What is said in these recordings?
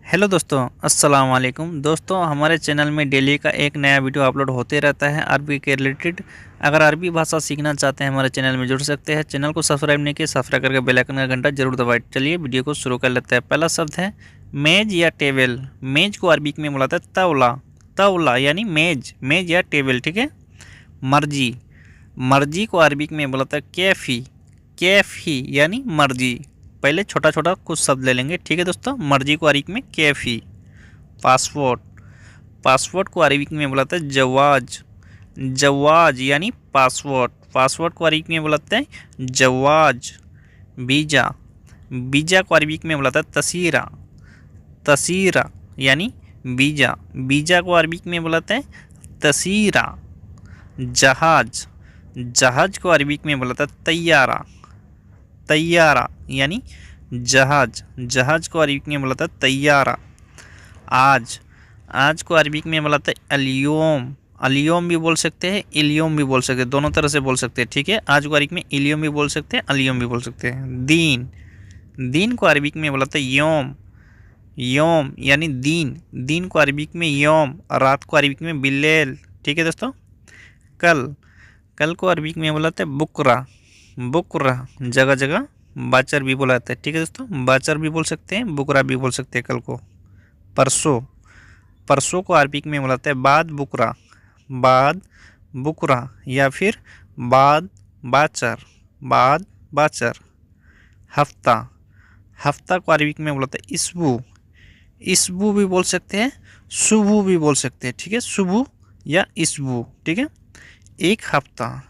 Hello दोस्तों, अस्सलाम वालेकुम। दोस्तों, हमारे चैनल में डेली का एक नया वीडियो अपलोड होते रहता है अरबी के रिलेटेड। अगर अरबी भाषा सीखना चाहते हैं हमारे चैनल में जुड़ सकते हैं। चैनल को सब्सक्राइब नहीं किया, सब्सक्राइब करके बेल आइकन का घंटा जरूर दबाएं। चलिए वीडियो को शुरू कर लेते हैं। पहला शब्द है मेज या टेबल। मेज को अरबी में बोला जाता है तौला। तौला यानी मेज, मेज या टेबल, ठीक है। मर्जी, मर्जी को अरबी में बोला जाता है कैफ़ी। कैफ़ी यानी मर्जी। पहले छोटा छोटा कुछ शब्द ले लेंगे, ठीक है दोस्तों। मर्जी को अरबी में कैफ़ी। पासपोर्ट, पासपोर्ट को अरबी में बुलाते हैं जवाज। जवाज यानी पासपोर्ट। पासपोर्ट को अरबी में बुलाते हैं जवाज। वीज़ा, वीज़ा को अरबी में बुलाता है तसीरा। तसीरा यानी वीज़ा। वीज़ा को अरबी में बुलाते हैं तसीरा। जहाज, जहाज को अरबी में बुलाता है तैयारा। तैयारा यानी जहाज। जहाज को अरबी में बोला था तैयारा। आज, आज को अरबी में बोला था अलियोम। अलियोम भी बोल सकते हैं, इलियोम भी बोल सकते हैं, दोनों तरह से बोल सकते हैं, ठीक है। आज को अरबी में इलियोम भी बोल सकते हैं, अलियोम भी बोल सकते हैं। दीन, दीन को अरबी में बोला था योम। योम यानी दीन। दीन को अरबी में योम। रात को अरबी में बिल्लेल, ठीक है दोस्तों। कल, कल को अरबी में बोला था बुकरा। बुकरा जगह जगह बाचर भी बोला जाता है, ठीक है दोस्तों। बाचर भी बोल सकते हैं, बुकरा भी बोल सकते हैं कल को। परसों, परसों को अरबी में बोलाते हैं बाद बुकरा। बाद बुकरा या फिर बाद बाचर। बाद बाचर। हफ्ता, हफ्ता को अरबी में बोलाते हैं इसबू। इसबू भी बोल सकते हैं, सुबह भी बोल सकते हैं, ठीक है। सुबह या इसबू, ठीक है। एक हफ्ता,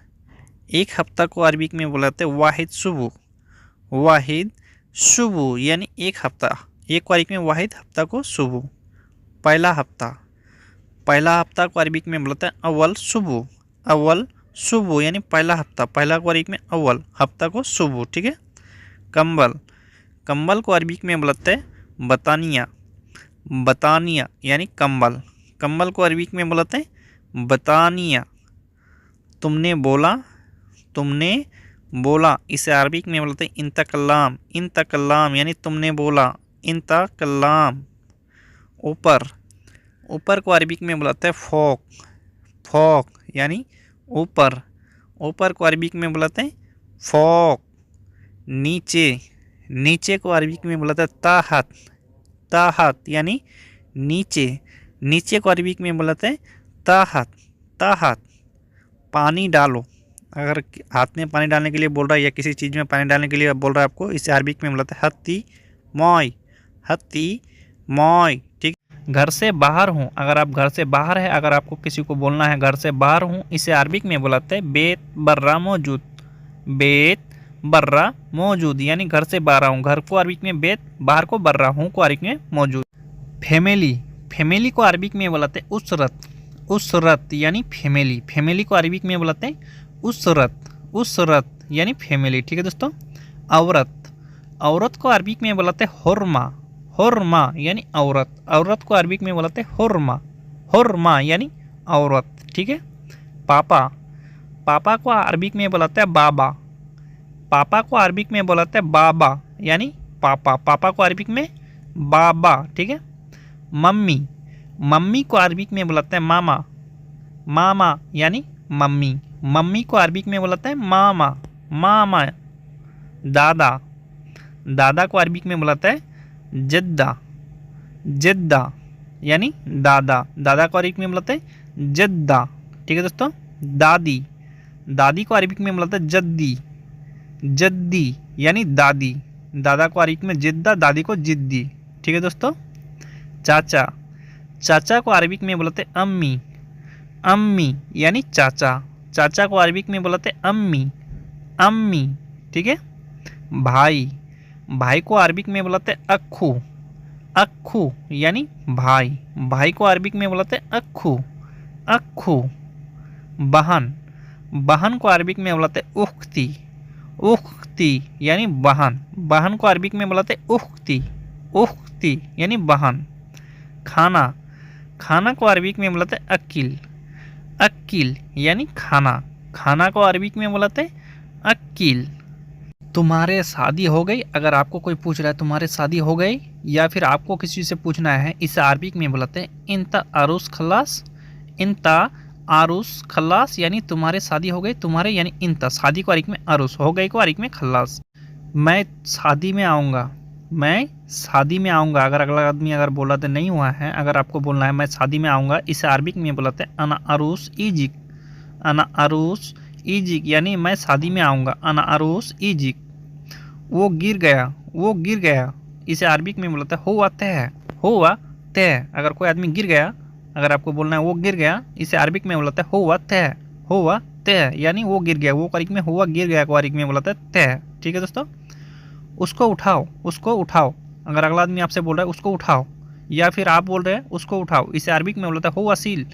एक हफ्ता को अरबी में बोलाते हैं वाहिद सुबह। वाहिद सुबह यानी एक हफ्ता। एक को अरबी में वाहिद, हफ्ता को सुबह। पहला हफ्ता, पहला हफ्ता को अरबी में बोलता है अव्वल सुबह। अव्वल सुबह यानी पहला हफ्ता। पहला को अरबी में अव्वल, हफ्ता को सुबह, ठीक है। कंबल, कंबल को अरबी में बोलते हैं बतानिया। बतानिया यानी कंबल। कंबल को अरबी में बोलते हैं बतानिया। तुमने बोला, तुमने बोला, इसे अरबी में बोलते हैं इंतकल्लाम। इंतकल्लाम यानी तुमने बोला, इंतकल्लाम। ऊपर, ऊपर को अरबी में बुलाते हैं फोक। फोक यानी ऊपर। ऊपर को अरबी में बुलाते हैं फोक। नीचे, नीचे को अरबी में बुलाते हैं ताहत। ताहत यानी नीचे। नीचे को अरबी में बुलाते हैं ताहत। ताहत। पानी डालो, अगर हाथ में पानी डालने के लिए बोल रहा है या किसी चीज़ में पानी डालने के लिए बोल रहा है आपको, इसे अरबी में बोलते हैं हत्ती मॉय। हत्ती मॉय, ठीक। घर से बाहर हूँ, अगर आप घर से बाहर है, अगर आपको किसी को बोलना है घर से बाहर हूँ, इसे अरबी में बुलाते हैं बेत बर्रा मौजूद। बेत बर्रा मौजूद यानी घर से बाहर हूँ। घर को अरबी में बेत, बाहर को बर्रा, हूँ को अरबी में मौजूद। फैमिली, फैमिली को अरबी में बुलाते हैं उसरत। उसरत यानी फैमिली। फैमिली को अरबी में बुलाते हैं उसरत। उसरत यानी फैमिली, ठीक है दोस्तों। औरत, औरत को अरबी में बुलाते हैं हुर्मा। हुर्मा यानी औरत। औरत को अरबी में बुलाते हैं हुर्मा। हुर्मा यानी औरत, ठीक है। पापा, पापा को अरबी में बुलाते हैं बाबा। पापा को अरबी में बुलाते हैं बाबा यानी पापा। पापा को अरबी में बाबा, ठीक है। मम्मी, मम्मी को अरबी में बुलाते हैं मामा। मामा यानी मम्मी। मम्मी को अरबी में बुलाते हैं मामा। मामा। दादा, दादा को अरबी में बुलाते हैं जद्दा। जद्दा यानी दादा। दादा को अरबी में बुलाते हैं जद्दा, ठीक है दोस्तों। दादी, दादी को अरबी में बुलाते हैं जद्दी। जद्दी यानी दादी। दादा को अरबी में जिद्दा, दादी को जिद्दी, ठीक है दोस्तों। चाचा, चाचा को अरबी में बुलाते हैं अम्मी। अम्मी यानी चाचा। चाचा को अरबी में बुलाते हैं अम्मी। अम्मी, ठीक है। भाई, भाई को अरबी में बुलाते हैं अक्खू। अक्खू यानी भाई। भाई को अरबी में बुलाते हैं अक्खू। अक्खू। बहन, बहन को अरबी में बुलाते हैं उख्ती। उख्ती यानी बहन। बहन को अरबी में बुलाते हैं उख्ती। उख्ती यानी बहन। खाना, खाना को अरबी में बुलाते हैं अक्किल। अक्किल यानी खाना। खाना को अरबी में बुलाते हैं अक्किल। तुम्हारे शादी हो गई, अगर आपको कोई पूछ रहा है तुम्हारे शादी हो गई, या फिर आपको किसी से पूछना है, इसे अरबिक में बुलाते हैं इंता आरूस खल्लास। इंता आरूस खल्लास यानी तुम्हारे शादी हो गई, तुम्हारे यानी इंता शादी को अरबिक में आरूस, हो गई को अरबिक में खल्लास। मैं शादी में आऊँगा, मैं शादी में आऊँगा, अगर अगला आदमी अगर बोला तो नहीं हुआ है, अगर आपको बोलना है मैं शादी में आऊँगा, इसे अरबिक में बुलाते हैं अना आरूस इजिक। अना आरूस इजिक यानी मैं शादी में आऊँगा, अना आरूस इजिक। वो गिर गया, वो गिर गया, इसे अरबिक में बोलता है हुआ तय, हुआ तय। अगर कोई आदमी गिर गया, अगर आपको बोलना है वो गिर गया, इसे अरबिक में बोलता है हुआ तय, हुआ तय यानी वो गिर गया। वो अरबिक में हुआ गिर गया को अरबिक में बोलता है तय। ठीक है दोस्तों। उसको उठाओ, उसको उठाओ, अगर अगला आदमी आपसे बोल रहा है उसको उठाओ, या फिर आप बोल रहे हैं उसको उठाओ, इसे अरबिक में बोलता है हुआ सील,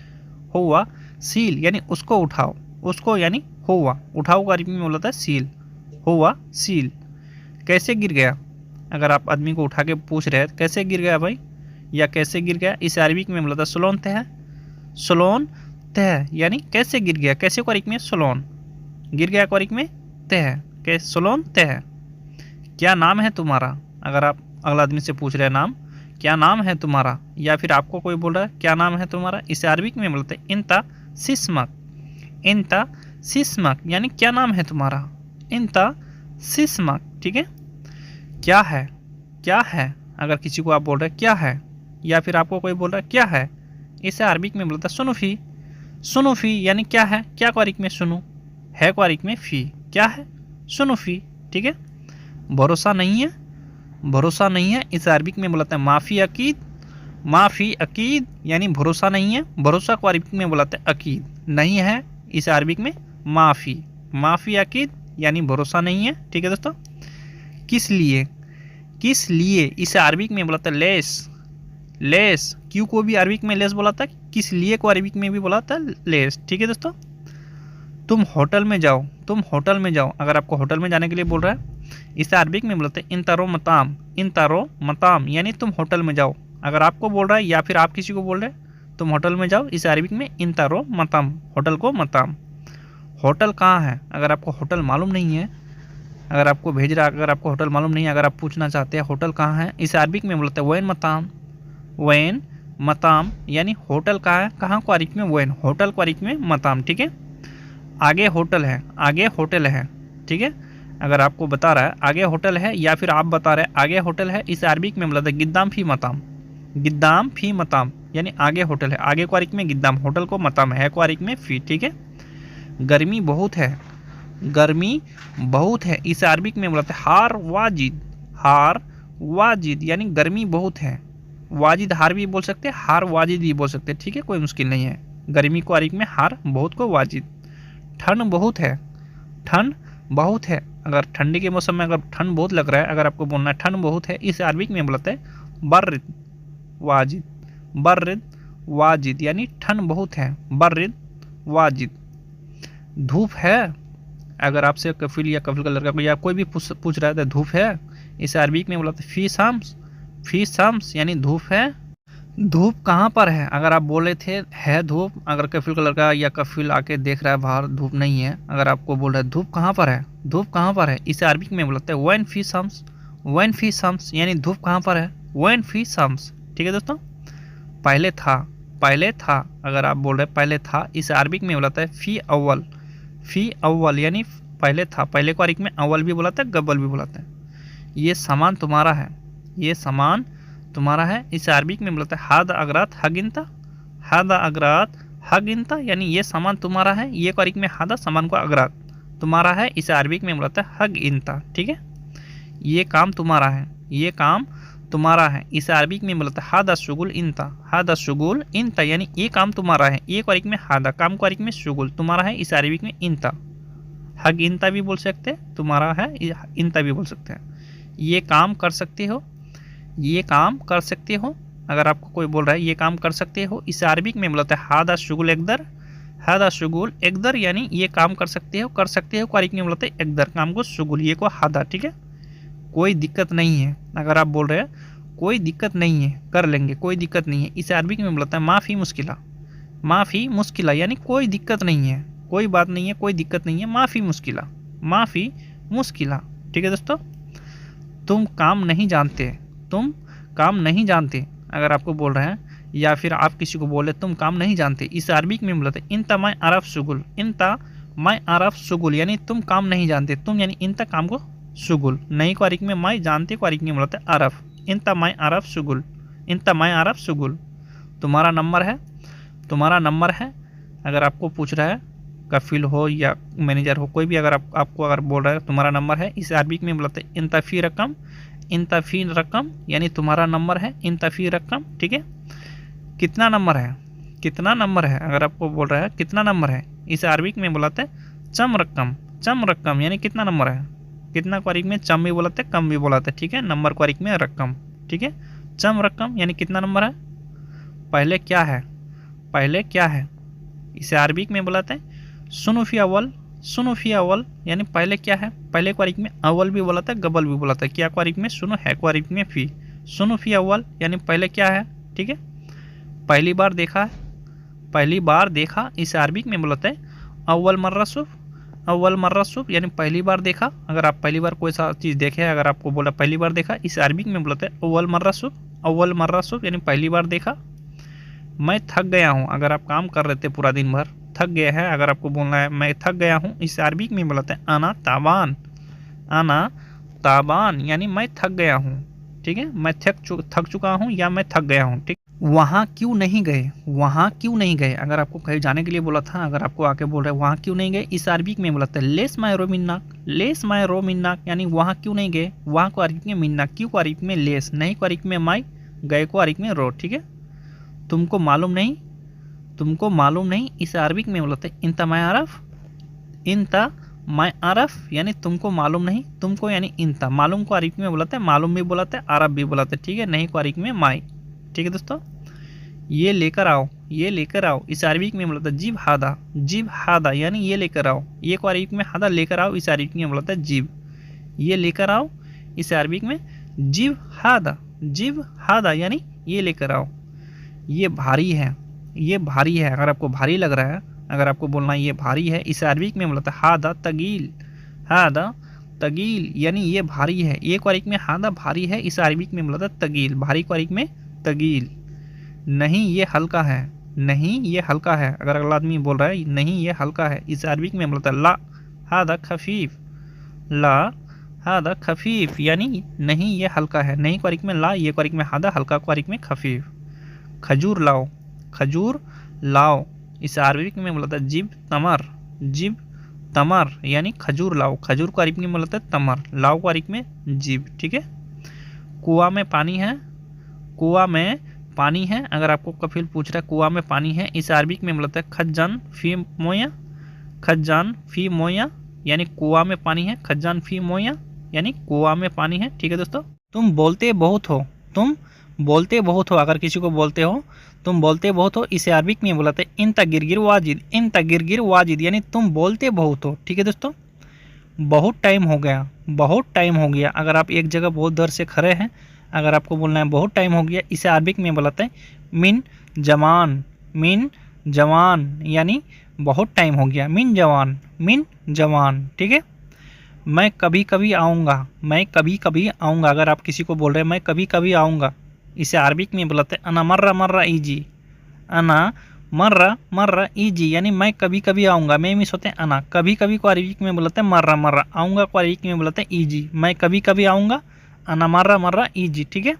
हुआ सील यानी उसको उठाओ, उसको यानी हुआ, उठाओ को अरबिक में बोलता है सील, हुआ सील। कैसे गिर गया, अगर आप आदमी को उठा के पूछ रहे हैं कैसे गिर गया भाई, या कैसे गिर गया, इसे अरबिक में बोलता है सलोन तह, सलोन तह यानी कैसे गिर गया। कैसे को अरबिक में सलोन, गिर गया को अरबिक में तह, के सलोन तह। क्या नाम है तुम्हारा, अगर आप अगला आदमी से पूछ रहे हैं नाम, क्या नाम है तुम्हारा, या फिर आपको कोई बोल रहा है क्या नाम है तुम्हारा, इसे अरबिक में बोलते हैं इंता सिस्मक। इंता सिस्मक यानी क्या नाम है तुम्हारा, इंता सिस्मक। ठीक है। क्या है, क्या है, अगर किसी को आप बोल रहे हैं क्या है, या फिर आपको कोई बोल रहा है क्या है, इसे अरबिक में बोलता है सुनुफी। सुनुफी यानी क्या है, क्या को अरबिक में सुनु, है को अरबिक में फी, क्या है सुनुफी। ठीक है। भरोसा नहीं है, भरोसा नहीं है, इसे अरबिक में बोलते हैं माफ़ी अकीद। माफ़ी अकीद यानी भरोसा नहीं है, भरोसा को अरबिक में बोलते हैं अकीद, नहीं है, इसे अरबिक में माफ़ी, माफ़ी अकीद यानी भरोसा नहीं है। ठीक है दोस्तों। किस लिए, किस लिए, इसे अरबिक में बोला था लेस। लेस क्यों को भी अरबिक में लेस बोला था, किस लिए को अरबिक में भी बोला था लेस। ठीक है दोस्तों। तुम होटल में जाओ, तुम होटल में जाओ, अगर आपको होटल में जाने के लिए बोल रहा है, इसे अरबिक में बोलते हैं इन तारो मताम। इन तारो मताम यानी तुम होटल में जाओ, अगर आपको बोल रहा है या फिर आप किसी को बोल रहे हैं तुम होटल में जाओ, इसे अरबिक में इन तारो मताम, होटल को मताम। होटल कहाँ है, अगर आपको होटल मालूम नहीं है, अगर आपको भेज रहा है, अगर आपको होटल मालूम नहीं है, अगर आप पूछना चाहते हैं होटल कहाँ है, इसे अरबिक में बोलते हैं वैन मताम। वैन मताम यानी होटल कहाँ है, कहाँ को अरबिक में वैन, होटल को अरबिक में मताम। ठीक है। आगे होटल है, आगे होटल है। ठीक है। अगर आपको बता रहा है आगे होटल है, या फिर आप बता रहे हैं आगे होटल है, इसे अरबिक में बोलते हैं गिद्दाम फी मताम। गिद्दाम फी मताम यानी आगे होटल है, आगे को अरबिक में गिद्दाम, होटल को मताम, है को अरबिक में फी। ठीक है। गर्मी बहुत है, गर्मी बहुत है, इसे अरबिक में बोलते हैं हार वाजिद। हार वाजिद यानी गर्मी बहुत है, वाजिद हार भी बोल सकते हैं, हार वाजिद भी बोल सकते हैं। ठीक है, कोई मुश्किल नहीं है, गर्मी को अरबिक में हार, बहुत को वाजिद। ठंड बहुत है, ठंड बहुत है, अगर ठंडी के मौसम में अगर ठंड बहुत लग रहा है, अगर आपको बोलना है ठंड बहुत है, इसे अरबिक में बोलते हैं बर्रिद वाजिद। बर्रिद वाजिद यानी ठंड बहुत है, बर्रिद वाजिद। धूप है, अगर आपसे कफिल या कफिल का लड़का या कोई भी पूछ रहा है तो धूप है, इसे अरबिक में बोलते हैं फी शाम्स। फी शाम्स यानी धूप है। धूप कहाँ पर है, अगर आप बोले थे है धूप, अगर कफिल का लड़का या कफिल आके देख रहा है बाहर धूप नहीं है, अगर आपको बोल रहा है धूप कहाँ पर है, धूप कहाँ पर है, इसे अरबिक में बोलते हैं वैन फी शाम्स। वैन फी शाम्स यानी धूप कहाँ पर है, वैन फी शाम्स। ठीक है दोस्तों। पहले था, पहले था, अगर आप बोल रहे पहले था, इसे अरबिक में बोलता है फी अव्वल। फी अव्वल यानी पहले था, पहले को अरबिक में अव्वल भी बुलाते हैं, गब्बल भी बुलाते हैं। ये सामान तुम्हारा है, ये सामान तुम्हारा है, इसे अरबिक में बोलते हैं हाद अगरात हगिनता। हाद अगरात हगिनता यानी ये सामान तुम्हारा है, ये को अरबिक में हादा सामान को अगरात तुम्हारा है, इसे अरबिक में बोलते हैं हग इनता। ठीक है। ये काम तुम्हारा है, ये काम तुम्हारा है, इसे अरबिक में बोलते हैं हादा शुगुल इनता। हादा शुगुल इनता यानी ये काम तुम्हारा है, ये को अरबिक में हादा, काम को अरबिक में शुगुल तुम्हारा है, इसे अरबिक में इनता। हग इनता भी बोल सकते हैं, तुम्हारा है, इनता भी बोल सकते हैं। ये काम कर सकते हो, ये काम कर सकते हो, अगर आपको कोई बोल रहा है ये काम कर सकते हो, इसे अरबिक में बोलते हैं हादा शुगुल एकदर। हादा शुगुल एकदर यानी ये काम कर सकते हो, कर सकते हो को अरबिक में बोलते हैं एकदर, काम को शुगुल, ये को हादा। ठीक है। कोई दिक्कत नहीं है, अगर आप बोल रहे हैं कोई दिक्कत नहीं है, कर लेंगे, कोई दिक्कत नहीं है, इसे अरबिक में बोलता है माफ़ी मुश्किला। माफ़ी मुश्किला यानी कोई दिक्कत नहीं है, कोई बात नहीं है, कोई दिक्कत नहीं है, माफ़ी मुश्किला, माफ़ी मुश्किला। ठीक है दोस्तों, तुम काम नहीं जानते, तुम काम नहीं जानते अगर आपको बोल रहे हैं, या फिर आप किसी को बोले तुम काम नहीं जानते, इस अरबिक में बोलते हैं इंता माय आरफ शुगुल, इंता माय आरफ शुगुल यानी तुम काम नहीं जानते, तुम यानी इंता काम को शुगुल, नहीं को अरिक में माय, जानते को अरिक में बोलते हैं आरफ, इंता माय आरफ शुगुल, इंता माय आरफ शुगुल। तुम्हारा नंबर है, तुम्हारा नंबर है अगर आपको पूछ रहा है, कफिल हो या मैनेजर हो, कोई भी अगर आपको अगर बोल रहा है तुम्हारा नंबर है, इस अरबिक में बोलते हैं इंता फी रकम, इंता फी रकम यानी तुम्हारा नंबर है, इंता फी रकम। ठीक है, कितना नंबर है, कितना नंबर है अगर आपको बोल रहा है कितना नंबर है, इस अरबिक में बुलाते हैं चम रकम, चम रकम यानी कितना नंबर है, कितना को अरबिक में चम भी बुलाते हैं, कम भी बुलाते हैं। ठीक है, नंबर को अरबिक में रकम। ठीक है, चम रकम यानी कितना नंबर है, पहले क्या है, पहले क्या है, इसे अरबिक में बुलाते हैं सुनुफी अव्वल, सुनुफी अव्वल यानी पहले क्या है, पहले को अरबिक में अव्वल भी बुलाता है, गबल भी बुलाता है, क्या को अरबिक में सुनो, है को अरबिक में फी, सुनुफी अव्वल यानी पहले क्या है। ठीक है, पहली बार देखा है, पहली बार देखा, इस अरबिक में बोलते हैं अव्वल मर्रा शुफ, अव्वल मर्रा शुफ यानी पहली बार देखा, अगर आप पहली बार कोई सा चीज़ देखे, अगर आपको बोला पहली बार देखा, इस अरबिक में बोलते हैं अव्वल मर्रा शुफ, अव्वल मर्रा शुफ यानी पहली बार देखा। मैं थक गया हूँ, अगर आप काम कर रहे थे पूरा दिन भर, थक गया है, अगर आपको बोलना है मैं थक गया हूँ, इस अरबिक में बोलते हैं आना ताबान, आना ताबान यानी मैं थक गया हूँ। ठीक है, मैं थक चुका हूँ या मैं थक गया हूँ। ठीक, वहाँ क्यों नहीं गए, वहाँ क्यों नहीं गए, अगर आपको कहीं जाने के लिए बोला था, अगर आपको आके बोल रहे हैं वहाँ क्यों नहीं गए, इस अरबिक में बोला था लेस माय रो मिन्नाक, लेस माय रो मिन्नाक यानी वहाँ क्यों नहीं गए, वहाँ को अरबिक में मिन्नाक, क्यों को अरबिक में लेस, नहीं को अरबिक में माय, गए को अरबिक में रो। ठीक है, तुमको मालूम नहीं, तुमको मालूम नहीं, इस अरबिक में बोलते हैं इंता माय आरफ, इंता माय आरफ यानी तुमको मालूम नहीं, तुमको यानी इंता, मालूम को अरबिक में बोलते हैं, मालूम भी बोलते हैं, आरफ भी बोलते हैं। ठीक है, नहीं को अरबिक में माय। ठीक है दोस्तों, ये लेकर आओ, ये लेकर आओ, इस अरबिक में बोलता है जीब हादा, जीब हादा यानी ये लेकर आओ, ये को अरबिक में हादा लेकर आओ, इस अरबिक में बोलता है जीब, ये लेकर आओ, इस अरबिक में जीब हादा, जीब हादा यानी ये लेकर आओ। ये भारी है, ये भारी है, अगर आपको भारी लग रहा है, अगर आपको बोलना है ये भारी है, इस अरबिक में बोलता है हादा तगील, हादा तगील यानी ये भारी है, ये को अरबिक में हादा भारी है, इस अरबिक में बोलता है तगील, भारी को अरबिक में तगील। नहीं ये हल्का है, नहीं ये हल्का है, अगर अगला आदमी बोल रहा है नहीं ये हल्का है, इस अरबिक में बोलता है ला हादा खफीफ, ला हादा खफीफ यानी नहीं ये हल्का है, नहीं को अरबिक में ला, ये को अरबिक में हादा, हल्का को अरबिक में खफीफ। खजूर लाओ, खजूर लाओ, इस अरबिक में बोलता है जिब तमर, जिब तमर यानी खजूर लाओ, खजूर को अरबिक में बोलता है तमर, लाओ को अरबिक में जिब। ठीक है, कुआं में पानी है, कुआं में पानी है, अगर आपको कफिल पूछ रहा है कुआं में पानी है, इस अरबिक में बोलता है खजान फी मोया, खजान फी मोया यानी कुआं में पानी है, खजान फी मोया यानी कुआं में पानी है। ठीक है दोस्तों, तुम बोलते बहुत हो, तुम बोलते बहुत हो, अगर किसी को बोलते हो तुम बोलते बहुत हो, इसे अरबिक में बोलते हैं इंता गिरगिर वाजिद, इंता गिरगिर वाजिद यानी तुम बोलते बहुत हो। ठीक है दोस्तों, बहुत टाइम हो गया, बहुत टाइम हो गया, अगर आप एक जगह बहुत देर से खड़े हैं, अगर आपको बोलना है बहुत टाइम हो गया, इसे अरबिक में बोलते हैं मिन जवान, मिन जवान यानी बहुत टाइम हो गया, मिन जवान, मिन जवान। ठीक है, मैं कभी कभी आऊँगा, मैं कभी कभी आऊँगा, अगर आप किसी को बोल रहे हैं मैं कभी कभी आऊँगा, इसे अरबिक में बोलते हैं अना मर्रा मर्रा इजी, अना मर्रा मर्रा इजी यानी मैं कभी कभी आऊँगा, मैं मिस होते हैं अना, कभी कभी को अरबिक में बोलते हैं मर्रा मर्रा, आऊँगा को अरबिक में बोलते हैं इजी, मैं कभी कभी आऊँगा, अना मर्रा मर्रा इजी। ठीक है,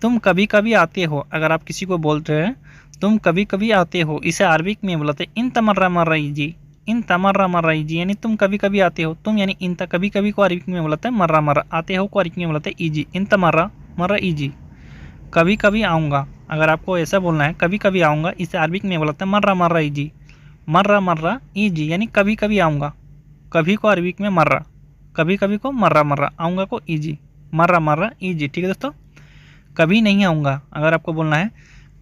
तुम कभी कभी आते हो, अगर आप किसी को बोल रहे हैं तुम कभी कभी आते हो, इसे अरबिक में बोलते हैं इन तमर्रा मर्रा इजी, इन तमर्रा मर्रा इजी यानी तुम कभी कभी आते हो, तुम यानी इन कभी कभी को अरबिक में बोलते हैं मर्रा मर्रा, आते हो को अरबिक में बोलते हैं इजी, इन तमर्रा मर्रा इजी। कभी कभी आऊँगा, अगर आपको ऐसा बोलना है कभी कभी आऊँगा, इसे अरबिक में बोलते हैं मर्रा मर्रा इजी, मर्रा मर्रा इजी यानी कभी कभी आऊँगा, कभी को अरबिक में मर्रा, कभी कभी को मर्रा मर्रा, आऊँगा को इजी, मर्रा मर्रा इजी। ठीक है दोस्तों, कभी नहीं आऊँगा, अगर आपको बोलना है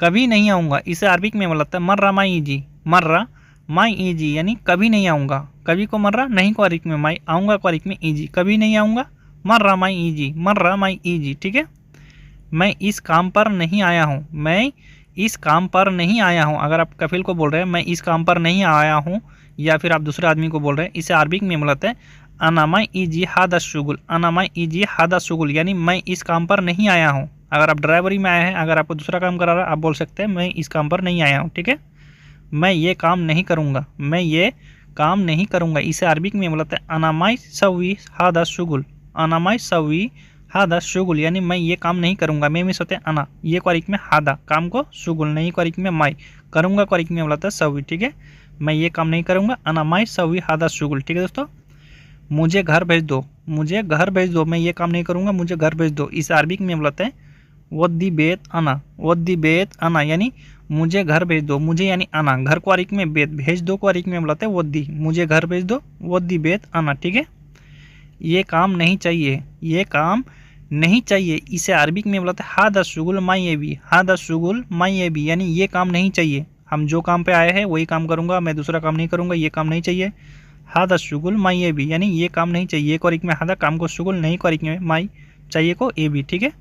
कभी नहीं आऊँगा, इसे अरबिक में बोलता है मर्रा माई इजी, मर्रा माई इजी यानी कभी नहीं आऊँगा, कभी को मर्रा, नहीं को अरबिक में माई, आऊँगा को अरबिक में इजी, कभी नहीं आऊँगा, मर्रा माई इजी, मर्रा माई इजी। ठीक है, मैं इस काम पर नहीं आया हूँ, मैं इस काम पर नहीं आया हूँ, अगर आप कफिल को बोल रहे हैं मैं इस काम पर नहीं आया हूँ, या फिर आप दूसरे आदमी को बोल रहे हैं, इसे अरबिक में बोलते हैं अना माई इजी हादा शुगुल, अना माई इजी हादा शुगुल यानी मैं इस काम पर नहीं आया हूँ। अगर आप ड्राइवरी में आए हैं, अगर आपको दूसरा काम करा रहा है, आप बोल सकते हैं मैं इस काम पर नहीं आया हूँ। ठीक है, मैं ये काम नहीं करूँगा, मैं ये काम नहीं करूँगा। इसे अरबिक में बोलते हैं अना माई सवी हादा शुगुल, अना माई सवी हादा शुगुल यानी मैं ये काम नहीं करूँगा। मैं मिस होते हैं अना, ये क्वारिक में हादा काम को, शुगुल नहीं क्वारिक में माई, करूँगा क्वारिक में बोलता है सवी। ठीक है, मैं ये काम नहीं करूँगा, अना माई सवी हादा शुगुल। ठीक है दोस्तों, मुझे घर भेज दो, मुझे घर भेज दो, मैं ये काम नहीं करूँगा, मुझे घर भेज दो। इसे अरबिक में बोलते हैं वद्दी बेत अना, वद्दी बेत अना यानी मुझे घर भेज दो, मुझे यानी अना, घर को अरिक में बेत, भेज दो को अरिक में बोलते हैं वद्दी, मुझे घर भेज दो, वद्दी बेत अना। ठीक है, ये काम नहीं चाहिए, ये काम नहीं चाहिए। इसे अरबिक में बोलते हैं हादा शुगुल माई ये भी, हादा शुगुल माई ये भी यानी ये काम नहीं चाहिए। हम जो काम पे आए हैं वही काम करूँगा, मैं दूसरा काम नहीं करूँगा, ये काम नहीं चाहिए। हादा शुगुल माई ये भी यानी ये काम नहीं चाहिए। ये को अरिक में हादा काम को शुगुल, नहीं को अरिक में माई, चाहिए को ए भी। ठीक है,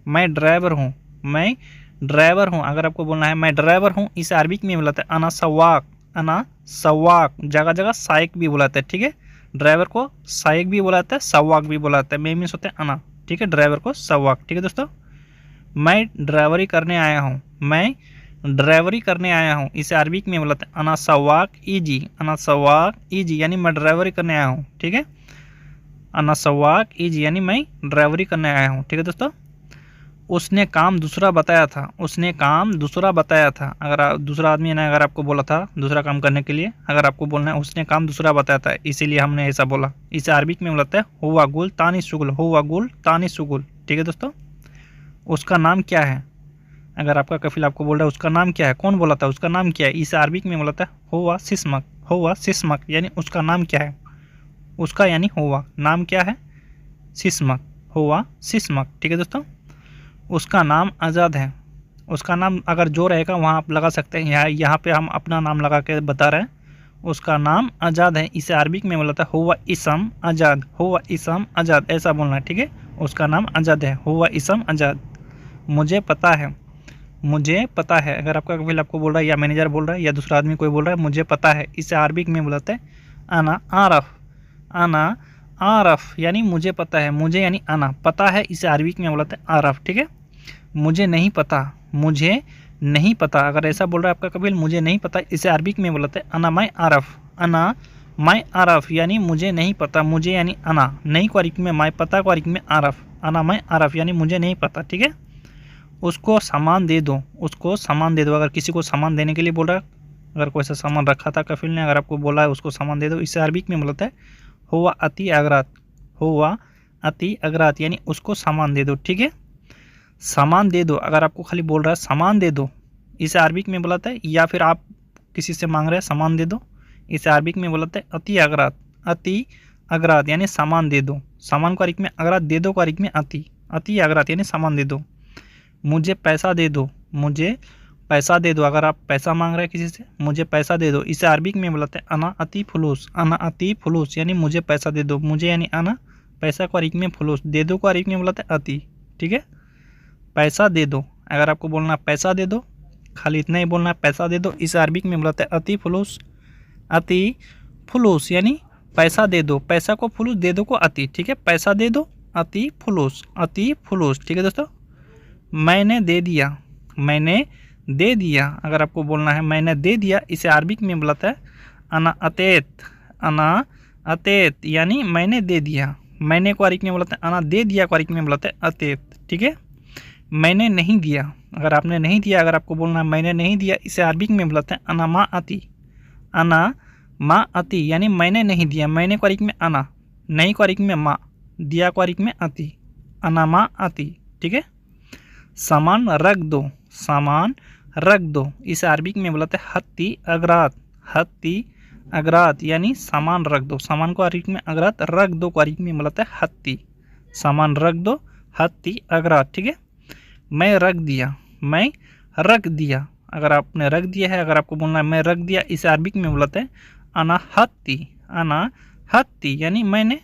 मैं ड्राइवर हूँ, मैं ड्राइवर हूँ। अगर आपको बोलना है मैं ड्राइवर हूँ, इसे अरबिक में बुलाते हैं अना सवाक, अना सवाक, जगह जगह साइक भी बुलाते हैं। ठीक है, ड्राइवर को साइक भी बुलाते हैं, सवाक भी बुलाते हैं। मैं मीन्स होते हैं अना। ठीक है, ड्राइवर को सवाक। ठीक है दोस्तों, मैं ड्राइवरी करने आया हूँ, मैं ड्राइवरी करने आया हूँ। इसे अरबिक में बुलाते हैं अना सवाक ईजी, अना सवाक ईजी यानी मैं ड्राइवरी करने आया हूँ। ठीक है, अना सवाक ईजी यानी मैं ड्राइवरी करने आया हूँ। ठीक है दोस्तों, उसने काम दूसरा बताया था, उसने काम दूसरा बताया था। अगर दूसरा आदमी ने अगर आपको बोला था दूसरा काम करने के लिए, अगर आपको बोलना है उसने काम दूसरा बताया था, इसीलिए हमने ऐसा बोला। इसे अरबिक में बोलते हैं हुआ गुल तानी शुगुल, हुआ गुल तानी शुगुल। ठीक है दोस्तों, उसका नाम क्या है? अगर आपका कफिल आपको बोल रहा है उसका नाम क्या है, कौन बोला था, उसका नाम क्या है, इसे अरबिक में बोलता है हुआ सिस्मक, हुआ सिस्मक यानी उसका नाम क्या है। उसका यानी हुआ, नाम क्या है, सिस्मक, हुआ सिस्मक। ठीक है दोस्तों, उसका नाम आज़ाद है। उसका नाम अगर जो रहेगा वहाँ आप लगा सकते हैं, यहाँ पे हम अपना नाम लगा के बता रहे हैं। उसका नाम आज़ाद है। इसे अरबिक में बोला था हुआ इसम आज़ाद, हुआ इसम आज़ाद, ऐसा बोलना है। ठीक है, उसका नाम आज़ाद है, हुआ इसम आज़ाद। मुझे पता है, मुझे पता है। अगर आपका कभी आपको बोल रहा है या मैनेजर बोल रहा है या दूसरा आदमी कोई बोल रहा है मुझे पता है, इसे अरबिक में बोलते हैं अना आरफ, अना आरफ यानी मुझे पता है, मुझे यानी अना, पता है, इसे अरबिक में बोलते हैं आरफ। ठीक है, मुझे नहीं पता, मुझे नहीं पता। अगर ऐसा बोल रहा है आपका कबील मुझे नहीं पता, इसे अरबिक में बोलते हैं अना माई आरफ, अना माई आरफ यानी मुझे नहीं पता, मुझे यानी अना, नहीं को अरबिक में माई, पता को अरबिक में आरफ, अना माई आरफ यानी मुझे नहीं पता। ठीक है, उसको सामान दे दो, उसको सामान दे दो। अगर किसी को सामान देने के लिए बोल रहा है, अगर कोई सा सामान रखा था कफिल ने, अगर आपको बोला है उसको सामान दे दो, इसे अरबिक में बोलता है हुआ अति अगरात, हुआ अति अगरात यानी उसको सामान दे दो। ठीक है, सामान दे दो। अगर आपको खाली बोल रहा है सामान दे दो, इसे अरबिक में बुलाता है, या फिर आप किसी से मांग रहे हैं सामान दे दो, इसे अरबिक में बुलाते हैं अति अगरात, अति अगरात यानी सामान दे दो। सामान को अरबिक में अगरात, दे दो को अरबिक में अति, अति अगरात यानी सामान दे दो। मुझे पैसा दे दो, मुझे पैसा दे दो। अगर आप पैसा मांग रहे हैं किसी से, मुझे पैसा दे दो, इसे अरबिक में बुलाते हैं अना अति फुलूस, अना अति फुलूस यानी मुझे पैसा दे दो। मुझे यानी अना, पैसा को अरबिक में फुलूस, दे दो को अरबिक में बुलाते हैं अति। ठीक है, पैसा दे दो। अगर आपको बोलना है पैसा दे दो, खाली इतना ही बोलना है पैसा दे दो, इसे अरबिक में बुलाते हैं अति फुलूस, अति फुलूस यानी पैसा दे दो, पैसा को फुलूस, दे दो को अति। ठीक है, पैसा दे दो, अति फुलूस, अति फुलूस। ठीक है दोस्तों, मैंने दे दिया, मैंने दे दिया। अगर आपको बोलना है मैंने दे दिया, इसे अरबिक में बुलाता है अना अतेत, अना अतेत यानी मैंने दे दिया। मैंने को अरबिक में बुलाते हैं अना, दे दिया को अरबिक में बुलाते हैं अतेत। ठीक है, मैंने नहीं दिया। अगर आपने नहीं दिया, अगर आपको बोलना है मैंने नहीं दिया, इसे अरबिक में बुलाते हैं अना मा अति, अना मा अति यानी मैंने नहीं दिया। मैंने को अरबिक में अना, नहीं को अरबिक में मा, दिया को अरबिक में अति, अना मा अति। ठीक है, सामान रख दो, सामान रख दो, इसे अरबिक में बुलाते हैं हत्ती अगरात, हत्ती अगरात यानी सामान रख दो। सामान को अरबिक में अगरात, रख दो को अरबिक में बुलाते हैं हत्ती, सामान रख दो, हत्ती अगरात। ठीक है, मैं रख दिया, मैं रख दिया। अगर आपने रख दिया है, अगर आपको बोलना है मैं रख दिया, इसे अरबिक में बुलाते हैं अना हत्ती, अना हत्ती यानी मैंने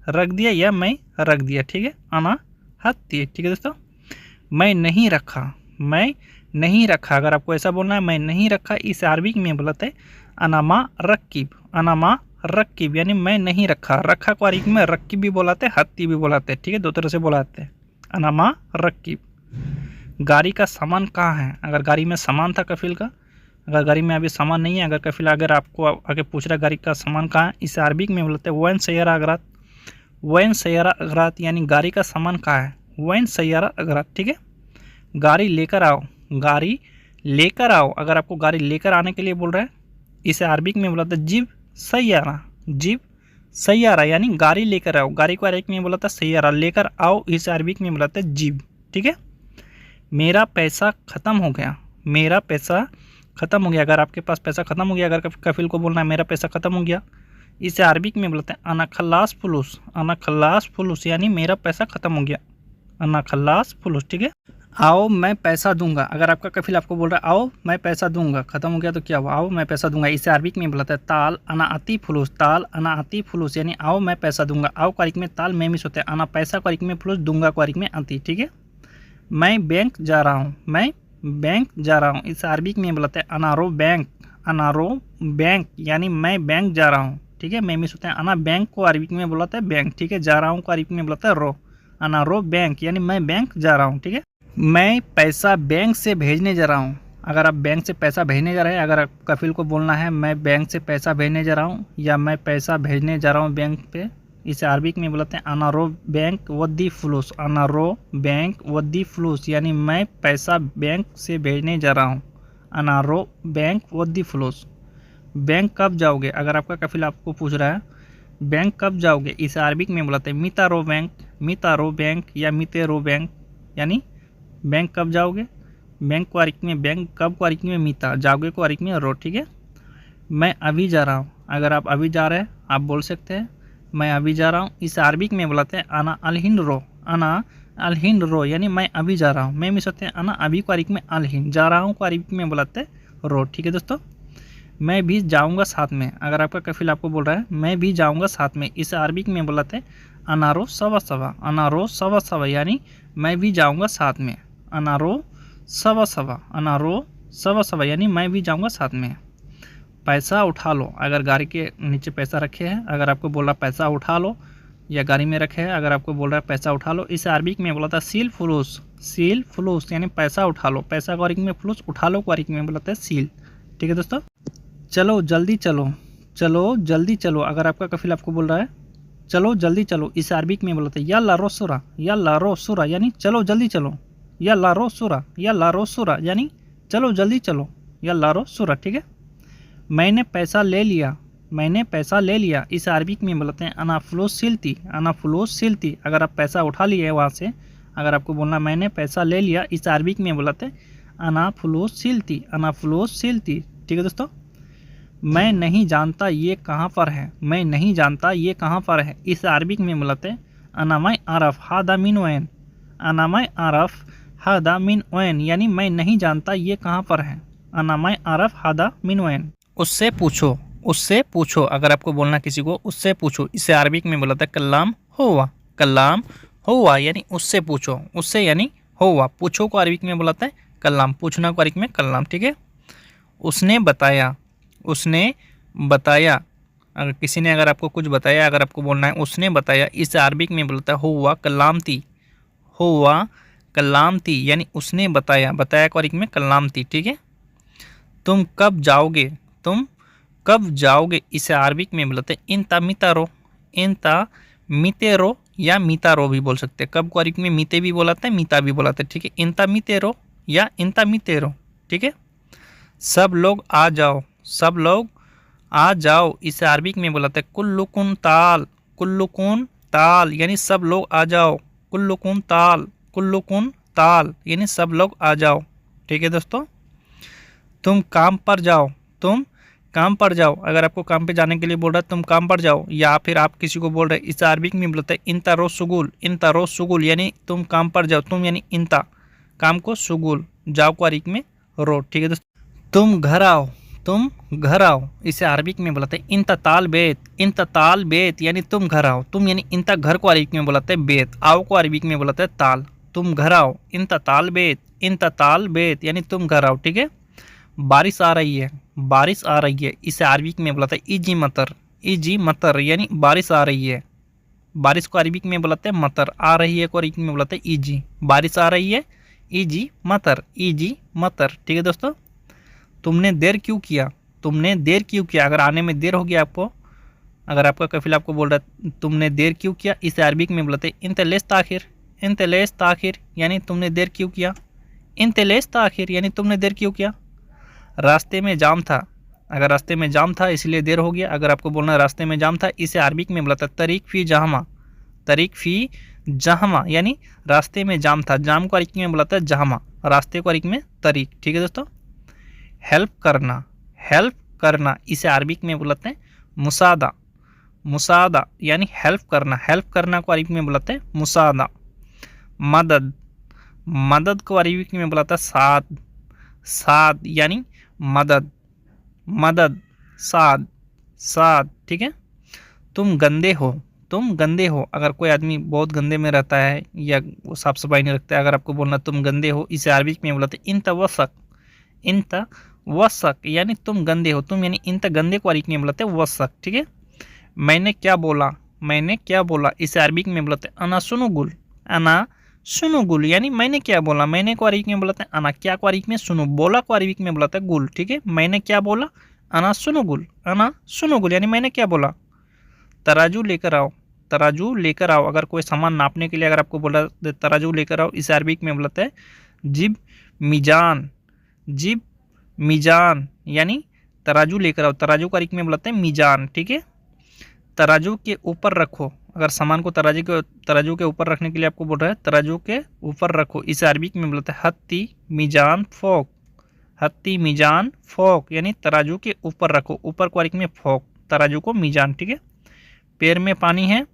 रख दिया या मैं रख दिया। ठीक है, अना हत्ती। ठीक है दोस्तों, मैं नहीं रखा, मैं नहीं रखा। अगर आपको ऐसा बोलना है मैं नहीं रखा, इसे अरबिक में बुलाते हैं अना मा रक्कीब, अना मा रक्कीब यानी मैं नहीं रखा। रखा को अरबी में रक्कीब भी बोलाते, हत्ती भी बोलाते, ठीक है, दो तरह से बोलाते हैं। अना मा रक्कीब। गाड़ी का सामान कहाँ है? अगर गाड़ी में सामान था कफिल का, अगर गाड़ी में अभी सामान नहीं है, अगर कफिल अगर आपको आगे पूछ रहा गाड़ी का सामान कहाँ है, इसे अरबी में बोलते हैं वैन सैयारा अगरात। वैन सैयारा अगरात यानी गाड़ी का सामान कहाँ है, वैन सैयारा अगरात, ठीक है। गाड़ी लेकर आओ, गाड़ी लेकर आओ, अगर आपको गाड़ी लेकर आने के लिए बोल रहा है, इसे अरबी में बोलता है जिब सैयारा। जिब सैयारा यानी गाड़ी लेकर आओ। गाड़ी को अरबी में बोलता है सैयारा, लेकर आओ इसे अरबी में बोलता है जिब, ठीक है। मेरा पैसा ख़त्म हो गया, मेरा पैसा ख़त्म हो गया, अगर आपके पास पैसा ख़त्म हो गया, अगर कफिल को बोलना है मेरा पैसा ख़त्म हो गया, इसे अरबी में बोलते हैं अना खल्लास फुलूस। अना खल्लास फुलूस यानी मेरा पैसा ख़त्म हो गया, अना खल्लास फुलूस, ठीक है। आओ मैं पैसा दूंगा, अगर आपका कफिल आपको बोल रहा है आओ मैं पैसा दूंगा, ख़त्म हो गया तो क्या हुआ, आओ मैं पैसा दूंगा, इसे अरबी में बोलता है ताल अना आती फुलूस। ताल अना आती फुलूस यानी आओ मैं पैसा दूंगा। आओ को अरबी में ताल में मिस होते हैं, अना पैसा को अरबी में फुलूस, दूंगा को अरबी में आती, ठीक है। मैं बैंक जा रहा हूँ, मैं बैंक जा रहा हूँ, इसे अरबी में बोलते हैं अनारो बैंक। अनारो बैंक यानी मैं बैंक जा रहा हूँ, ठीक है। मैं मिस होते हैं, अना बैंक को अरबी में बोलता है बैंक, ठीक है। जा रहा हूँ को अरबी में बोलता है रो। अनारो बैंक यानी मैं बैंक जा रहा हूँ, ठीक है। मैं पैसा बैंक से भेजने जा रहा हूँ, अगर आप बैंक से पैसा भेजने जा रहे हैं, अगर आप कफिल को बोलना है मैं बैंक से पैसा भेजने जा रहा हूँ या मैं पैसा भेजने जा रहा हूँ बैंक पे, इसे अरबी में बोलते हैं अनारो बैंक वद्दी फ्लूस। अनारो बैंक वद्दी फ्लूस यानी मैं पैसा बैंक से भेजने जा रहा हूँ, अनारो बैंक वद्दी फ्लूस। बैंक कब जाओगे, अगर आपका कफिल आपको पूछ रहा है बैंक कब जाओगे, इसे अरबी में बोलते हैं मितारो बैंक। मितारो बैंक या मितेरो बैंक यानी बैंक कब जाओगे। बैंक को अरबी में बैंक, कब को अरबी में मिता, जाओगे को अरबी में रो, ठीक है। मैं अभी जा रहा हूँ, अगर आप अभी जा रहे हैं आप बोल सकते हैं मैं अभी जा रहा हूँ, इसे अरबी में बोलते हैं अना अलहिन रो। अना अलहिन रो यानी मैं अभी जा रहा हूँ। मैं मिस होते हैं अना अभी को अरबी में अलहिन, जा रहा हूँ को अरबी में बोलते हैं रो, ठीक है दोस्तों। मैं भी जाऊँगा साथ में, अगर आपका कफिल आपको बोल रहा है मैं भी जाऊँगा साथ में, इसे अरबी में बोलते हैं अनारो सवा सवा। अनारो सवा सवा यानी मैं भी जाऊँगा साथ में, अनारो सवा सवा। अनारो सवा सवा यानी मैं भी जाऊँगा साथ में। पैसा उठा लो, अगर गाड़ी के नीचे पैसा रखे हैं, अगर आपको बोल रहा पैसा उठा लो, या गाड़ी में रखे हैं, अगर आपको बोल रहा है पैसा उठा लो, इसे अरबी में बोला था सील फुलूस। सील फुलूस यानी पैसा उठा लो। पैसा को अरबी में फुलूस, उठा लो को अरबी में बोलते हैं सील, ठीक है दोस्तों। चलो जल्दी चलो, चलो जल्दी चलो, अगर आपका कफिल आपको बोल रहा है चलो जल्दी चलो, इसे अरबी में बोलते हैं यल्ला रोसुरा। यल्ला रोसुरा यानी चलो जल्दी चलो, यल्ला रोसुरा। यल्ला रोसुरा यानी चलो जल्दी चलो, यल्ला रोसुरा, ठीक है। मैंने पैसा ले लिया, मैंने पैसा ले लिया, इसे अरबी में बोलते हैं अना फ्लूस सिलती। अना फ्लूस सिलती, अगर आप पैसा उठा लिए वहाँ से, अगर आपको बोलना मैंने पैसा ले लिया, इसे अरबी में बोलते हैं अना फ्लूस सिलती। अना फ्लूस सिलती, ठीक है दोस्तों। मैं नहीं जानता ये कहाँ पर है, मैं नहीं जानता ये कहाँ पर है, इसे अरबी में बोलते हैं अनामाय आरफ हादा मिन वैन। अनामाय आरफ हादा मिन वैन यानी मैं नहीं जानता ये कहाँ पर है, अनामाय आरफ हादा मिन वैन। उससे पूछो, उससे पूछो, अगर आपको बोलना किसी को उससे पूछो, इसे अरबी में बोला था कल्लाम हुआ। कल्लाम हुआ यानी उससे पूछो, उससे यानी हुआ। पूछो को अरबी में बोलाता है कल्लाम, पूछना को अरबी में कल्लाम, ठीक है। उसने बताया, उसने बताया, अगर किसी ने अगर आपको कुछ बताया, अगर आपको बोलना है उसने बताया, इसे अरबी में बोलता है हुआ कल्लामती। हुआ कल्लामती यानी उसने बताया, बताया को अरबी में कल्लामती, ठीक है। तुम कब जाओगे, तुम कब जाओगे, इसे अरबी में बोलते हैं इंता मितारो। इंता मितेरो या मितारो भी बोल सकते हैं। कब को अरबी में मिते भी बोलाते हैं, मिता भी बोलाते हैं, ठीक है। इंता मितेरो या इंता मितेरो, ठीक है। सब लोग आ जाओ, सब लोग आ जाओ, इसे अरबी में बोलाते हैं कुल्लुकुन ताल। कुल्लुकुन ताल यानी सब लोग आ जाओ, कुल्लुकुन ताल। कुल्लुकुन ताल यानी सब लोग आ जाओ, ठीक है दोस्तों। तुम काम पर जाओ, तुम काम पर जाओ, अगर आपको काम पे जाने के लिए बोल रहा है तुम काम पर जाओ, या फिर आप किसी को बोल रहे हैं, इसे अरबी में बोलते हैं इंता रो सुगुल। इंता रो सुगुल यानी तुम काम पर जाओ, तुम यानी इंता, काम को सुगुल, जाओ को अरबी में रो, ठीक है दोस्तों। तुम घर आओ, तुम घर आओ, इसे अरबी में बोलते हैं इंता ताल बेत। इंता ताल बेत यानी तुम घर आओ, तुम यानी इंता घर को अरबी में बोलते हैं बेत, आओ को अरबी में बोलते हैं ताल। तुम घर आओ, इंता ताल बेत। इंता ताल बेत यानी तुम घर आओ, ठीक है। बारिश आ रही है, बारिश आ रही है, इसे अरबी में बोला था इजी मतर। इजी मतर यानी बारिश आ रही है। बारिश को अरबिक में बुलाते हैं मतर, आ रही है को अरबिक में बुलाते हैं इजी। बारिश आ रही है, इजी मतर, इजी मतर। ठीक है दोस्तों। तुमने देर क्यों किया, तुमने देर क्यों किया, अगर आने में देर हो गया आपको, अगर आपका कफिल आपको बोल रहा है तुमने देर क्यों किया, इसे अरबिक में बुलाते हैं इंतलेस ताखिर। इंतलेस ताखिर यानी तुमने देर क्यों किया, इंतलेस ताखिर यानी तुमने देर क्यों किया। रास्ते में जाम था, अगर रास्ते में जाम था इसलिए देर हो गया, अगर आपको बोलना है रास्ते में जाम था, इसे अरबिक में बुलाता है तरीक फ़ी जहमा। तरीक फ़ी जहमा यानी रास्ते में जाम था, जाम को अरबिक में बुलाता है जहमा, रास्ते को अरबिक में तरीक। ठीक है दोस्तों। हेल्प करना, हेल्प करना इसे अरबिक में बुलाते हैं मुसादा। मुसादा यानी हेल्प करना, हेल्प करना को अरबिक में बुलाते हैं मुसादा। मदद, मदद को अरबिक में बुलाता है साद। साद यानी मदद, मदद, साद, साद। ठीक है। तुम गंदे हो, तुम गंदे हो, अगर कोई आदमी बहुत गंदे में रहता है या वो साफ सफाई नहीं रखता है, अगर आपको बोलना तुम गंदे हो, इसे अरबिक में बुलाते हैं इंत वसक। इंत वसक यानी तुम गंदे हो, तुम यानी इंत गंदे को अरबिक में बुलाते हैं वसक। ठीक है। मैंने क्या बोला, मैंने क्या बोला, इसे अरबिक में बुलाते हैं अना सुनुगुल। अना सुनुगुल यानी मैंने क्या बोला, मैंने को अरबिक में बुलाते हैं अना, क्या को अरबिक में सुनो, बोला को अरबिक में बुलाते हैं गुल। ठीक है। मैंने क्या बोला, अना सुनुगुल, अना सुनुगुल यानी मैंने क्या बोला। तराजू लेकर आओ, तराजू लेकर आओ, अगर कोई सामान नापने के लिए अगर आपको बोला तराजू लेकर आओ, इसे अरबिक में बुलाते हैं जिब मीजान। जिब मीजान यानी तराजू लेकर आओ, तराजू को अरबिक में बुलाते हैं मीजान। ठीक है। तराजू के ऊपर रखो, अगर सामान को तराजू के ऊपर रखने के लिए आपको बोल रहा है तराजू के ऊपर रखो, इसे अरबिक में बुलाते हैं हत्ती मीजान फोक। हत्ती मीजान फोक यानी तराजू के ऊपर रखो, ऊपर को अरबिक में फोक, तराजू को मीजान। ठीक है। पैर में पानी है,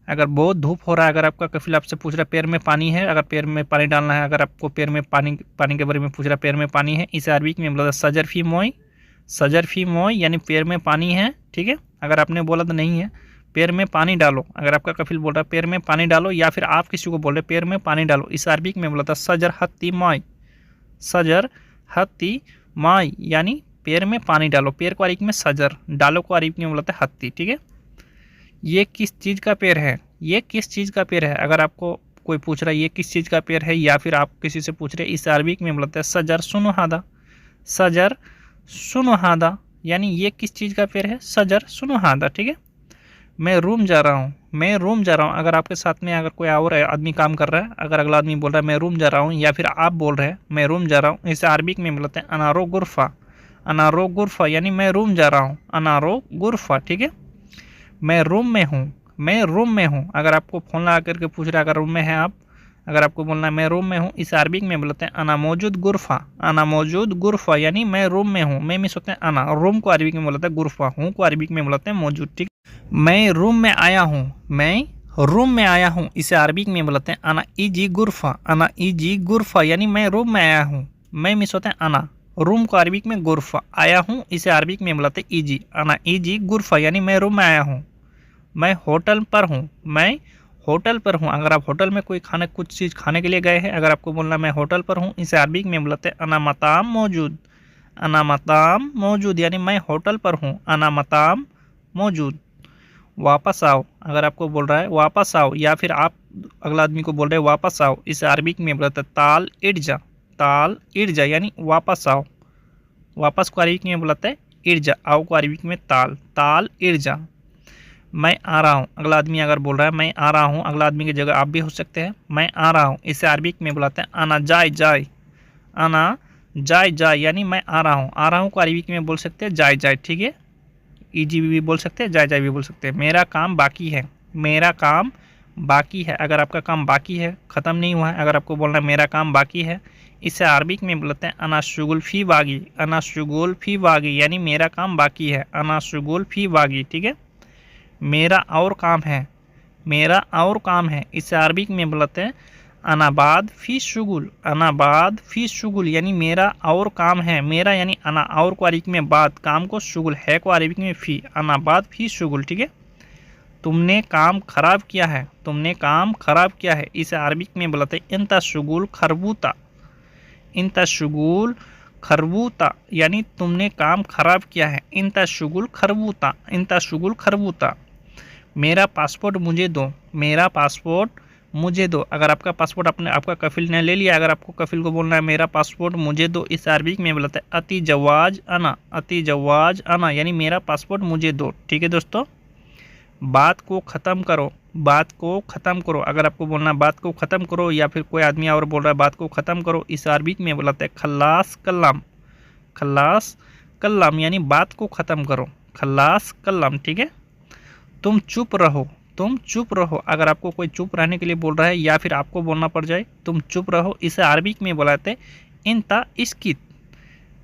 अगर बहुत धूप हो रहा है, अगर आपका कफिल आपसे पूछ रहा है पैर में पानी है, अगर पैर में पानी डालना है, अगर आपको पैर में पानी के बारे में पूछ रहा है पैर में पानी है, इसे अरबिक में बुलाता है सजर फी मोई। सजर फी मोई यानी पैर में पानी है। ठीक है। अगर आपने बोला तो नहीं है, पैर में पानी डालो, अगर आपका कफिल बोल रहा है पैर में पानी डालो, या फिर आप किसी को बोल रहे पैर में पानी डालो, इस अरबिक में बुलाता है सजर हत्ती माई। सजर हत्ती माई यानी पैर में पानी डालो, पैर को अरबिक में सजर, डालो को अरबिक में बुलाता है हत्ती। ठीक है। ये किस चीज़ का पेड़ है, ये किस चीज़ का पेड़ है, अगर आपको कोई पूछ रहा है ये किस चीज़ का पेड़ है, या फिर आप किसी से पूछ रहे हैं, इस अरबिक में बुलाते हैं सजर सुनुहादा। सजर सुनुहादा यानी ये किस चीज़ का पेड़ है, सजर सुनुहादा। ठीक है। मैं रूम जा रहा हूँ, मैं रूम जा रहा हूँ, अगर आपके साथ में अगर कोई और आदमी काम कर रहा है, अगर अगला आदमी बोल रहा है मैं रूम जा रहा हूँ, या फिर आप बोल रहे हैं मैं रूम जा रहा हूँ, इसे अरबिक में बुलाते हैं अनारो गुरफा। अनारो गुरफा यानी मैं रूम जा रहा हूँ, अनारो गुरफा। ठीक है। मैं रूम में हूँ, मैं रूम में हूँ, अगर आपको फ़ोन लगा करके पूछ रहा है अगर रूम में है आप, अगर आपको बोलना है मैं रूम में हूँ, इस अरबिक में बोलते हैं अना मौजूद गुरफा। अना मौजूद गुरफा यानी मैं रूम में हूँ, मैं मिस होते हैं अना, रूम को अरबिक में बोलते हैं गुरफा, हूँ को अरबिक में बोलते हैं मौजूद। ठीक। मैं रूम में आया हूँ, मैं रूम में आया हूँ, इसे अरबिक में बोलते हैं अना इजी गुरफा। अना इजी गुरफा यानी मैं रूम में आया हूँ, मैं मिस होते हैं अना, रूम को अरबिक में गुरफा, आया हूँ इसे अरबिक में बुलाते इजी, अना इजी गुरफा यानी मैं रूम में आया हूँ। मैं होटल पर हूँ, मैं होटल पर हूँ, अगर आप होटल में कोई कुछ चीज़ खाने के लिए गए हैं, अगर आपको बोलना मैं होटल पर हूँ, इसे अरबिक में बुलाते अना मताम मौजूद। अना मताम मौजूद यानी मैं होटल पर हूँ, अना मताम मौजूद। वापस आओ, अगर आपको बोल रहा है वापस आओ, या फिर आप अगला आदमी को बोल रहे हैं वापस आओ, इसे अरबिक में बुलाते ताल इर्जा। ताल इर्जा यानी वापस आओ, वापस को अरबिक में बुलाते हैं इर्जा, आओ को अरबिक में ताल, ताल इर्जा। मैं आ रहा हूँ, अगला आदमी अगर बोल रहा है मैं आ रहा हूँ, अगला आदमी की जगह आप भी हो सकते हैं, मैं आ रहा हूँ, इसे अरबिक में बुलाते हैं आना जाए जाए। आना जाए जाए यानी मैं आ रहा हूँ, आ रहा हूँ को अरबिक में बोल सकते हैं जाए जाए। ठीक है। ईजी भी बोल सकते हैं, जाए जाए भी बोल सकते हैं। मेरा काम बाकी है, मेरा काम बाकी है, अगर आपका काम बाकी है, ख़त्म नहीं हुआ है, अगर आपको बोलना है मेरा काम बाकी है, इसे अरबिक में बोलते हैं अना शुगुल फी बागी। अना शुगुल फी बागी यानी मेरा काम बाकी है, अना शुगुल फी बागी। ठीक है। मेरा और काम है, मेरा और काम है, इसे अरबिक में बुलाते हैं अनाबाद फी शुगुल। अनाबाद फी शुगुल यानी मेरा और काम है, मेरा यानी अना, और को अरबिक में बाद, काम को शुगुल, है को अरबिक में फ़ी, अनाबाद फी शुगुल। ठीक है। तुमने काम खराब किया है, तुमने काम खराब किया है, इसे अरबिक में बुलाते हैं इंता शुगुल खरबूता। इंता शुगुल खरबूता यानी तुमने काम खराब किया है। इंता शुगुल खरबूता, इंता शुगुल खरबूता। मेरा पासपोर्ट मुझे दो, मेरा पासपोर्ट मुझे दो। अगर आपका पासपोर्ट आपका कफिल ने ले लिया, अगर आपको कफिल को बोलना है मेरा पासपोर्ट मुझे दो, इस अरबिक में बोलता है अति जवाज अना, अति जवाज अना यानी मेरा पासपोर्ट मुझे दो। ठीक है दोस्तों। बात को ख़त्म करो, बात को ख़त्म करो। अगर आपको बोलना है बात को ख़त्म करो, या फिर कोई आदमी और बोल रहा है बात को ख़त्म करो, इस अरबिक में बोलता है खल्लास कल्लाम, खल्लास कल्लाम यानी बात को ख़त्म करो, खल्लास कल्लाम। ठीक है। तुम चुप रहो, तुम चुप रहो। अगर आपको कोई चुप रहने के लिए बोल रहा है या फिर आपको बोलना पड़ जाए तुम चुप रहो, इसे अरबिक में बोलाते हैं इंता इस्कित,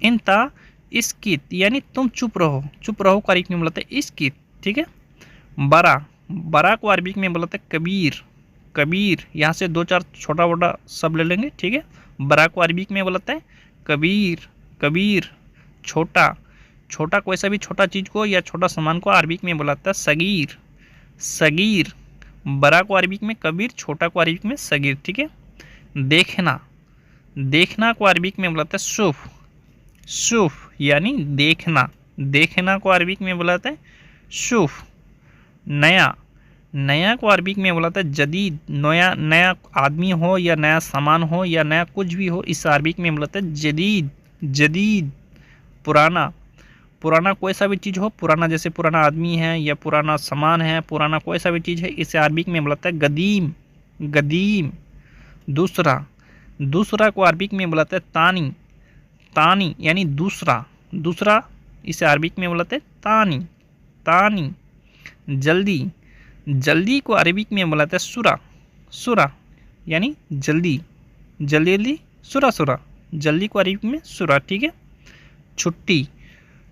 इंता इस्कित यानी तुम चुप रहो। चुप रहो को अरबिक में बोलाते हैं इस्कित। ठीक है। बड़ा, बड़ा को अरबिक में बोलाते हैं कबीर, कबीर। यहाँ से दो चार छोटा मोटा सब ले लेंगे। ठीक है। बड़ा को अरबिक में बोलाते हैं कबीर, कबीर। छोटा, छोटा कोई सा भी छोटा चीज़ को या छोटा सामान को अरबिक में बोलाता है सगीर, सगीर। बड़ा को अरबिक में कबीर, छोटा को अरबिक में सगीर। ठीक है। देखना, देखना को अरबिक में बोलाता है शुफ, शुफ यानी देखना। देखना को अरबिक में बोलाता है शुफ। नया, नया को अरबिक में बोलाता है जदीद। नया, नया आदमी हो या नया सामान हो या नया कुछ भी हो, इस अरबिक में बोलाता है जदीद, जदीद। पुराना, पुराना कोई सा भी चीज़ हो, पुराना जैसे पुराना आदमी है या पुराना सामान है, पुराना कोई सा भी चीज़ है, इसे अरबिक में बोलाता है गदीम, गदीम। दूसरा, दूसरा को अरबिक में बोलाता है तानी, तानी यानी दूसरा, दूसरा। इसे अरबिक में बोलाते हैं तानी, तानी। जल्दी, जल्दी को अरबिक में बोलाता है सुरा, सुरा यानी जल्दी, जल्दी जल्दी, सुरा सुरा। जल्दी को अरबिक में सुरा। ठीक है। छुट्टी,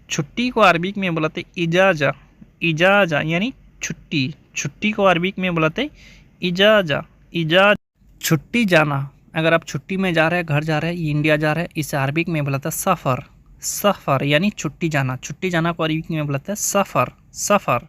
छुट्टी को अरबिक में बुलाते इजाजा, इजाजा यानी छुट्टी। छुट्टी को अरबिक में बुलाते इजाजा, इजाज। छुट्टी जाना, अगर आप छुट्टी में जा रहे हैं, घर जा रहे हैं, इंडिया जा रहे हैं, इसे अरबिक में बुलाता है सफ़र, सफ़र यानी छुट्टी जाना। छुट्टी जाना को अरबिक में बुलाता है सफ़र, सफ़र।